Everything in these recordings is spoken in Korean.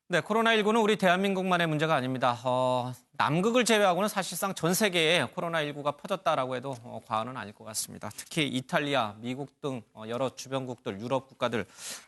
네, 코로나19는 우리 대한민국만의 문제가 아닙니다. 남극을 제외하고는 사실상 전 세계에 코로나19가 퍼졌다라고 해도 과언은 아닐 것 같습니다. 특히 이탈리아, 미국 등 여러 주변국들, 유럽 국가들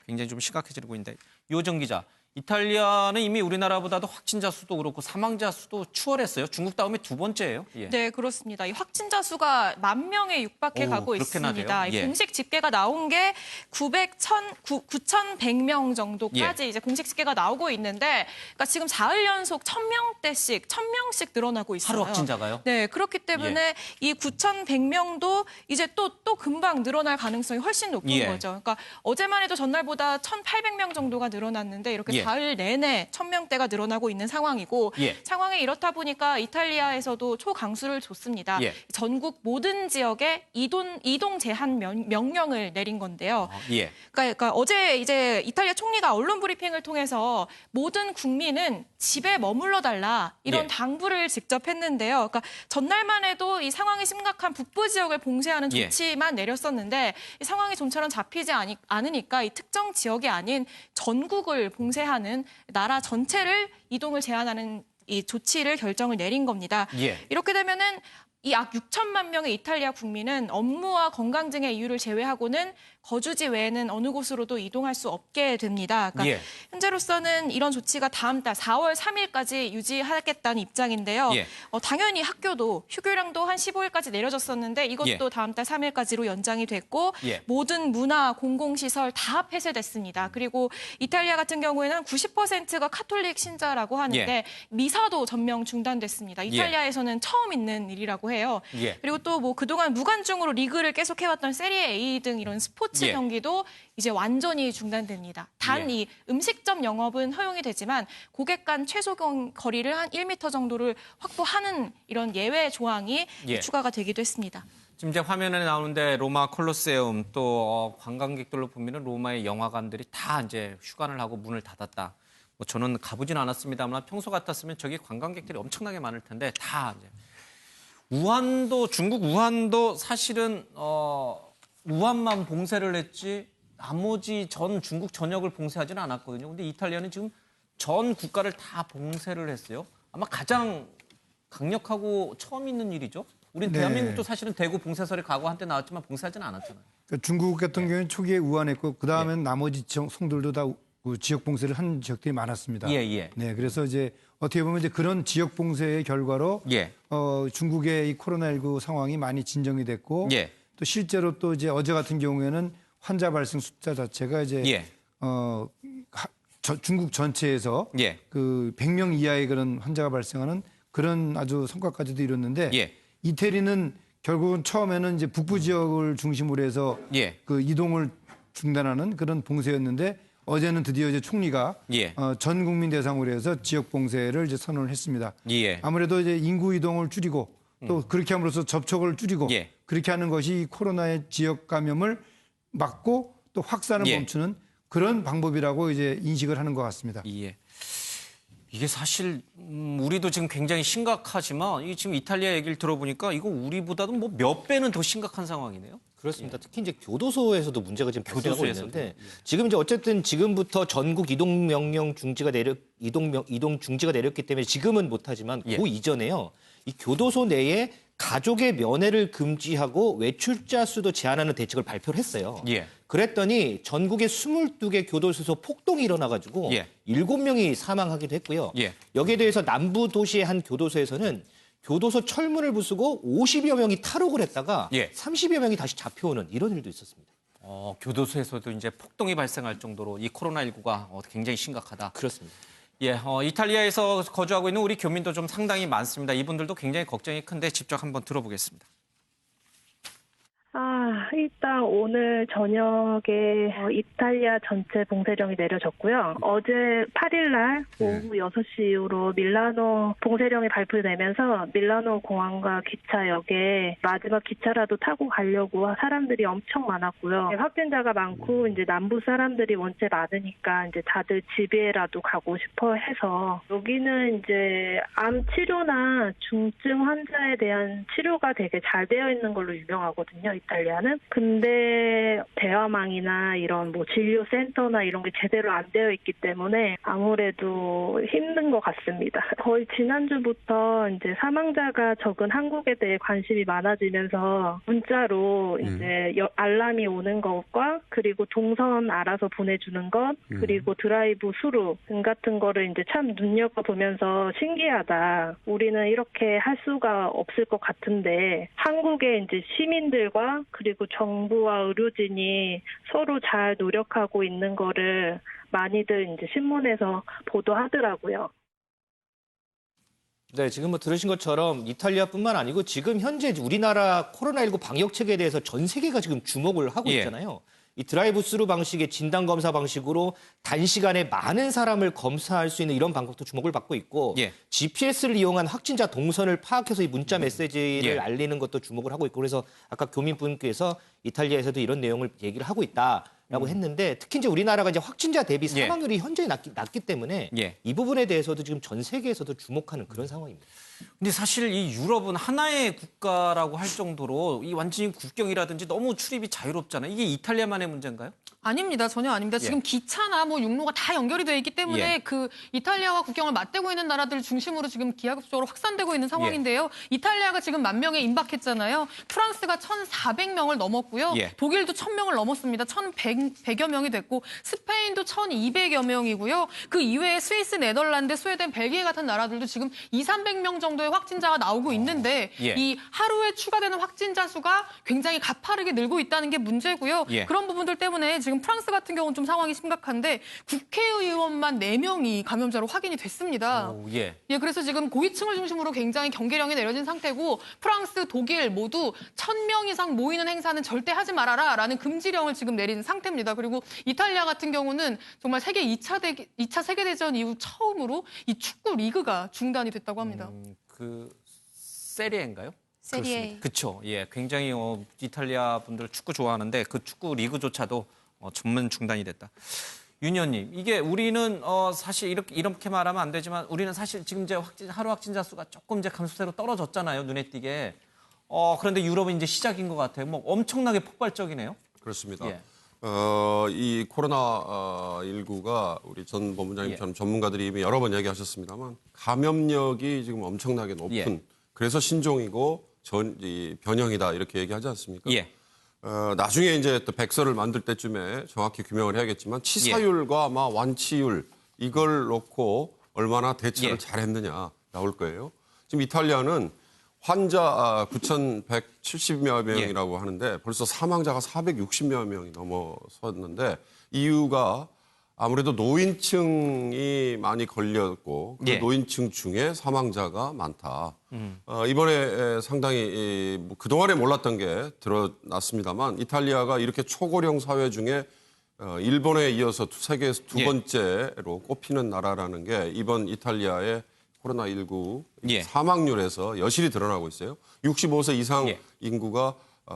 굉장히 좀 심각해지고 있는데 요정 기자, 이탈리아는 이미 우리나라보다도 확진자 수도 그렇고 사망자 수도 추월했어요. 중국 다음에 두 번째예요. 예. 네, 그렇습니다. 이 확진자 수가 10,000명에 육박해 가고 그렇게나 있습니다. 돼요? 예. 공식 집계가 나온 게 9,100명 정도까지 예. 이제 공식 집계가 나오고 있는데, 그러니까 지금 사흘 연속 1,000명씩 늘어나고 있어요. 하루 확진자가요? 네, 그렇기 때문에 이 9,100명도 이제 또 금방 늘어날 가능성이 훨씬 높은 예. 거죠. 그러니까 어제만 해도 전날보다 1,800명 정도가 늘어났는데 이렇게 예. 사흘 내내 1,000명대가 늘어나고 있는 상황이고, 예. 상황이 이렇다 보니까 이탈리아에서도 초강수를 줬습니다. 예. 전국 모든 지역에 이동 제한 명령을 내린 건데요. 예. 그러니까 어제 이제 이탈리아 총리가 언론 브리핑을 통해서 모든 국민은 집에 머물러 달라 이런 예. 당부를 직접 했는데요. 그러니까 전날만 해도 이 상황이 심각한 북부 지역을 봉쇄하는 예. 조치만 내렸었는데 이 상황이 좀처럼 잡히지 않으니까 이 특정 지역이 아닌 전국을 봉쇄하는 나라 전체를 이동을 제한하는 이 조치를 결정을 내린 겁니다. 예. 이렇게 되면은 이 약 6천만 명의 이탈리아 국민은 업무와 건강 등의 이유를 제외하고는 거주지 외에는 어느 곳으로도 이동할 수 없게 됩니다. 그러니까 예. 현재로서는 이런 조치가 다음 달 4월 3일까지 유지하겠다는 입장인데요. 예. 당연히 학교도 휴교량도 한 15일까지 내려졌었는데 이것도 예. 다음 달 3일까지로 연장이 됐고 예. 모든 문화, 공공시설 다 폐쇄됐습니다. 그리고 이탈리아 같은 경우에는 90%가 카톨릭 신자라고 하는데 예. 미사도 전면 중단됐습니다. 이탈리아에서는 처음 있는 일이라고 해요. 예. 그리고 또 뭐 그동안 무관중으로 리그를 계속해왔던 세리에 A 등 이런 스포츠 예. 경기도 이제 완전히 중단됩니다. 단 이 음식점 영업은 허용이 되지만 고객 간 최소 거리를 한 1m 정도를 확보하는 이런 예외 조항이 예. 추가가 되기도 했습니다. 지금 이제 화면에 나오는데 로마 콜로세움 또 관광객들로 보면은 로마의 영화관들이 다 이제 휴관을 하고 문을 닫았다. 뭐 저는 가보진 않았습니다만 평소 같았으면 저기 관광객들이 엄청나게 많을 텐데 다 이제 중국 우한도 사실은 우한만 봉쇄를 했지 나머지 전 중국 전역을 봉쇄하지는 않았거든요. 근데 이탈리아는 지금 전 국가를 다 봉쇄를 했어요. 아마 가장 강력하고 처음 있는 일이죠. 우린 네. 대한민국도 사실은 대구 봉쇄설이 과거 한때 나왔지만 봉쇄하지는 않았잖아요. 그러니까 중국 같은 경우에는 초기에 우한했고 그다음에는 나머지 성들도 다 지역 봉쇄를 한 지역들이 많았습니다. 예, 예. 네, 그래서 이제 어떻게 보면 이제 그런 지역 봉쇄의 결과로 예. 중국의 이 코로나19 상황이 많이 진정이 됐고 예. 또 실제로 또 이제 어제 같은 경우에는 환자 발생 숫자 자체가 이제 예. 중국 전체에서 예. 그 100명 이하의 그런 환자가 발생하는 그런 아주 성과까지도 이뤘는데 예. 이태리는 결국은 처음에는 이제 북부 지역을 중심으로 해서 예. 그 이동을 중단하는 그런 봉쇄였는데 어제는 드디어 이제 총리가 예. 전 국민 대상으로 해서 지역 봉쇄를 이제 선언을 했습니다. 예. 아무래도 이제 인구 이동을 줄이고 또 그렇게 함으로써 접촉을 줄이고 예. 그렇게 하는 것이 이 코로나의 지역 감염을 막고 또 확산을 예. 멈추는 그런 방법이라고 이제 인식을 하는 것 같습니다. 예. 이게 사실 우리도 지금 굉장히 심각하지만 이 지금 이탈리아 얘기를 들어보니까 이거 우리보다도 뭐 몇 배는 더 심각한 상황이네요. 그렇습니다. 특히 이제 교도소에서도 문제가 지금 발생하고 교도소에서도. 있는데 지금 이제 어쨌든 지금부터 전국 이동 명령 중지가 이동 중지가 내렸기 때문에 지금은 못하지만 예. 그 이전에요. 이 교도소 내에 가족의 면회를 금지하고 외출자 수도 제한하는 대책을 발표를 했어요. 예. 그랬더니 전국에 22개 교도소에서 폭동이 일어나가지고 예. 7명이 사망하기도 했고요. 예. 여기에 대해서 남부 도시의 한 교도소에서는 교도소 철문을 부수고 50여 명이 탈옥을 했다가 예. 30여 명이 다시 잡혀오는 이런 일도 있었습니다. 교도소에서도 이제 폭동이 발생할 정도로 이 코로나19가 굉장히 심각하다. 그렇습니다. 예, 이탈리아에서 거주하고 있는 우리 교민도 좀 상당히 많습니다. 이분들도 굉장히 걱정이 큰데 직접 한번 들어보겠습니다. 일단 오늘 저녁에 이탈리아 전체 봉쇄령이 내려졌고요. 어제 8일날 오후 6시 이후로 밀라노 봉쇄령이 발표되면서 밀라노 공항과 기차역에 마지막 기차라도 타고 가려고 사람들이 엄청 많았고요. 확진자가 많고 이제 남부 사람들이 원체 많으니까 이제 다들 집에라도 가고 싶어 해서 여기는 이제 암 치료나 중증 환자에 대한 치료가 되게 잘 되어 있는 걸로 유명하거든요. 이탈리아는. 근데 대화망이나 이런 뭐 진료센터나 이런 게 제대로 안 되어 있기 때문에 아무래도 힘든 것 같습니다. 거의 지난주부터 이제 사망자가 적은 한국에 대해 관심이 많아지면서 문자로 이제 알람이 오는 것과 그리고 동선 알아서 보내주는 것 그리고 드라이브 수루 등 같은 거를 이제 참 눈여겨보면서 신기하다. 우리는 이렇게 할 수가 없을 것 같은데 한국의 이제 시민들과 그리고 정부와 의료진이 서로 잘 노력하고 있는 거를 많이들 이제 신문에서 보도하더라고요. 네, 지금 뭐 들으신 것처럼 이탈리아뿐만 아니고 지금 현재 우리나라 코로나19 방역 체계에 대해서 전 세계가 지금 주목을 하고 예. 있잖아요. 이 드라이브 스루 방식의 진단 검사 방식으로 단시간에 많은 사람을 검사할 수 있는 이런 방법도 주목을 받고 있고 예. GPS를 이용한 확진자 동선을 파악해서 이 문자 메시지를 예. 알리는 것도 주목을 하고 있고 그래서 아까 교민분께서 이탈리아에서도 이런 내용을 얘기를 하고 있다라고 했는데 특히 이제 우리나라가 이제 확진자 대비 예. 사망률이 현저히 낮기 때문에 예. 이 부분에 대해서도 지금 전 세계에서도 주목하는 그런 상황입니다. 근데 사실 이 유럽은 하나의 국가라고 할 정도로 이 완전히 국경이라든지 너무 출입이 자유롭잖아요. 이게 이탈리아만의 문제인가요? 아닙니다. 전혀 아닙니다. 지금 기차나 뭐 육로가 다 연결이 되어 있기 때문에 예. 그 이탈리아와 국경을 맞대고 있는 나라들 중심으로 지금 기하급수적으로 확산되고 있는 상황인데요. 이탈리아가 지금 10,000명에 임박했잖아요. 프랑스가 1,400명을 넘었고요. 예. 독일도 1,000명을 넘었습니다. 1,100여 명이 됐고 스페인도 1,200여 명이고요. 그 이외에 스위스, 네덜란드, 스웨덴, 벨기에 같은 나라들도 지금 200~300명 정도의 확진자가 나오고 있는데 예. 이 하루에 추가되는 확진자 수가 굉장히 가파르게 늘고 있다는 게 문제고요. 예. 그런 부분들 때문에 지금 프랑스 같은 경우는 좀 상황이 심각한데 국회의원만 4명이 감염자로 확인이 됐습니다. 오, 예. 예, 그래서 지금 고위층을 중심으로 굉장히 경계령이 내려진 상태고 프랑스, 독일 모두 1,000명 이상 모이는 행사는 절대 하지 말아라라는 금지령을 지금 내린 상태입니다. 그리고 이탈리아 같은 경우는 정말 세계 2차 세계대전 이후 처음으로 이 축구 리그가 중단이 됐다고 합니다. 그 세리에인가요? 세리에. 그렇죠. 예, 굉장히 이탈리아 분들 축구 좋아하는데 그 축구 리그조차도 전면 중단이 됐다. 윤 의원님, 이게 우리는 사실 이렇게 말하면 안 되지만 우리는 사실 지금 이제 하루 확진자 수가 조금 이제 감소세로 떨어졌잖아요. 눈에 띄게. 그런데 유럽은 이제 시작인 것 같아요. 뭐 엄청나게 폭발적이네요. 그렇습니다. 예. 이 코로나19가 우리 전 본부장님처럼 전문가들이 이미 여러 번 얘기하셨습니다만 감염력이 지금 엄청나게 높은 예. 그래서 신종이고 이 변형이다 이렇게 얘기하지 않습니까? 예. 나중에 이제 또 백서를 만들 때쯤에 정확히 규명을 해야겠지만 치사율과 아마 완치율 이걸 놓고 얼마나 대처를 예. 잘했느냐 나올 거예요. 지금 이탈리아는 환자 9,170여 명이라고 하는데 벌써 사망자가 460여 명이 넘어섰는데 이유가 아무래도 노인층이 많이 걸렸고 그 예. 노인층 중에 사망자가 많다. 이번에 상당히 뭐 그동안에 몰랐던 게 드러났습니다만 이탈리아가 이렇게 초고령 사회 중에 일본에 이어서 세계에서 두 예. 번째로 꼽히는 나라라는 게 이번 이탈리아의 코로나19 예. 사망률에서 여실히 드러나고 있어요. 65세 이상 예. 인구가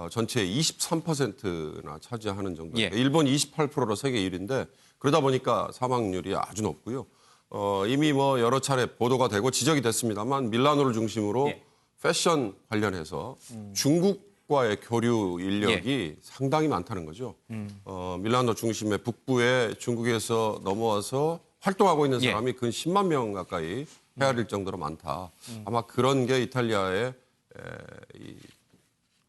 전체의 23%나 차지하는 정도. 예. 일본 28%로 세계 1위인데 그러다 보니까 사망률이 아주 높고요. 이미 뭐 여러 차례 보도가 되고 지적이 됐습니다만 밀라노를 중심으로 예. 패션 관련해서 중국과의 교류 인력이 상당히 많다는 거죠. 밀라노 중심의 북부에 중국에서 넘어와서 활동하고 있는 예. 사람이 근 10만 명 가까이 헤아릴 정도로 많다. 아마 그런 게 이탈리아의 이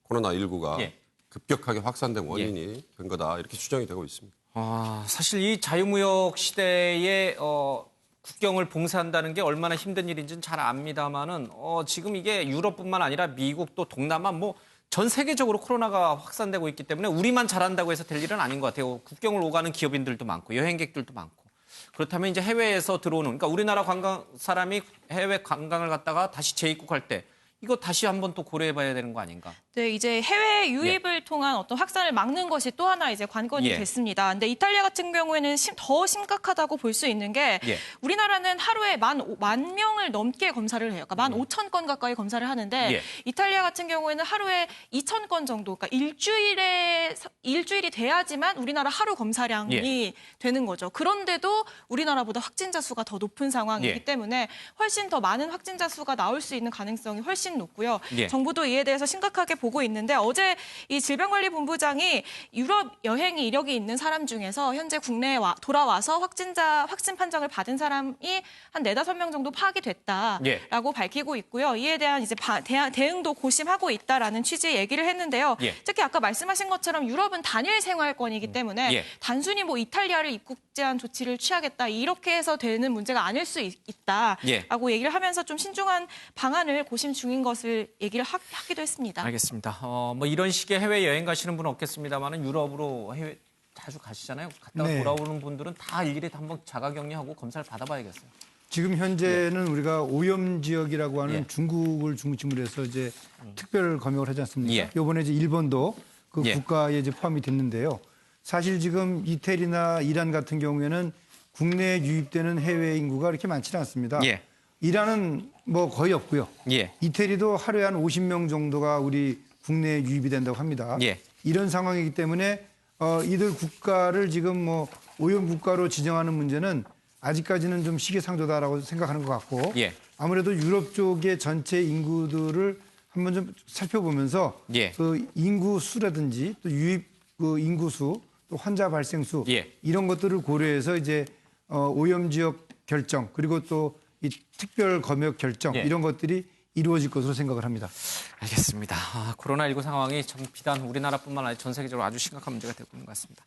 코로나19가 예. 급격하게 확산된 원인이 된 거다. 이렇게 추정이 되고 있습니다. 사실 이 자유무역 시대에 국경을 봉쇄한다는 게 얼마나 힘든 일인지는 잘 압니다만은 지금 이게 유럽뿐만 아니라 미국도 동남아 뭐 전 세계적으로 코로나가 확산되고 있기 때문에 우리만 잘한다고 해서 될 일은 아닌 것 같아요. 국경을 오가는 기업인들도 많고 여행객들도 많고. 그렇다면 이제 해외에서 들어오는 그러니까 우리나라 관광 사람이 해외 관광을 갔다가 다시 재입국할 때 이거 다시 한번 또 고려해봐야 되는 거 아닌가? 네, 이제 해외 유입을 통한 어떤 확산을 막는 것이 또 하나 이제 관건이 예. 됐습니다. 근데 이탈리아 같은 경우에는 더 심각하다고 볼 수 있는 게 예. 우리나라는 하루에 만 명을 넘게 검사를 해요. 그러니까 15,000건 가까이 검사를 하는데 예. 이탈리아 같은 경우에는 하루에 2,000건 정도, 그러니까 일주일에 일주일이 돼야지만 우리나라 하루 검사량이 되는 거죠. 그런데도 우리나라보다 확진자 수가 더 높은 상황이기 때문에 훨씬 더 많은 확진자 수가 나올 수 있는 가능성이 훨씬 높고요. 정부도 이에 대해서 심각하게 보고 있는데 어제 이 질병관리본부장이 유럽 여행이 이력이 있는 사람 중에서 현재 국내에 돌아와서 확진 판정을 받은 사람이 한 4-5명 정도 파악이 됐다라고 밝히고 있고요. 이에 대한 이제 대응도 고심하고 있다라는 취지의 얘기를 했는데요. 특히 아까 말씀하신 것처럼 유럽은 단일 생활권이기 때문에 단순히 뭐 이탈리아를 입국 제한 조치를 취하겠다 이렇게 해서 되는 문제가 아닐 수 있다라고 얘기를 하면서 좀 신중한 방안을 고심 중인 것을 얘기를 하기도 했습니다. 알겠습니다. 뭐 이런 식의 해외 여행 가시는 분은 없겠습니다만은 유럽으로 해외 자주 가시잖아요. 갔다가 돌아오는 분들은 다 일일이 한번 자가격리하고 검사를 받아봐야겠어요. 지금 현재는 우리가 오염 지역이라고 하는 중국을 중심으로 해서 이제 특별 검역을 하지 않습니까? 이번에 이제 일본도 그 국가에 이제 포함이 됐는데요. 사실 지금 이태리나 이란 같은 경우에는 국내에 유입되는 해외 인구가 그렇게 많지는 않습니다. 이란은 뭐 거의 없고요. 이태리도 하루에 한 50명 정도가 우리 국내에 유입이 된다고 합니다. 이런 상황이기 때문에 이들 국가를 지금 뭐 오염 국가로 지정하는 문제는 아직까지는 좀 시기상조다라고 생각하는 것 같고 아무래도 유럽 쪽의 전체 인구들을 한번 좀 살펴보면서 그 인구 수라든지 또 유입 그 인구 수, 또 환자 발생 수 이런 것들을 고려해서 이제 오염 지역 결정 그리고 또 이 특별 검역 결정 이런 것들이 이루어질 것으로 생각을 합니다. 알겠습니다. 코로나19 상황이 참 비단 우리나라뿐만 아니라 전 세계적으로 아주 심각한 문제가 되고 있는 것 같습니다.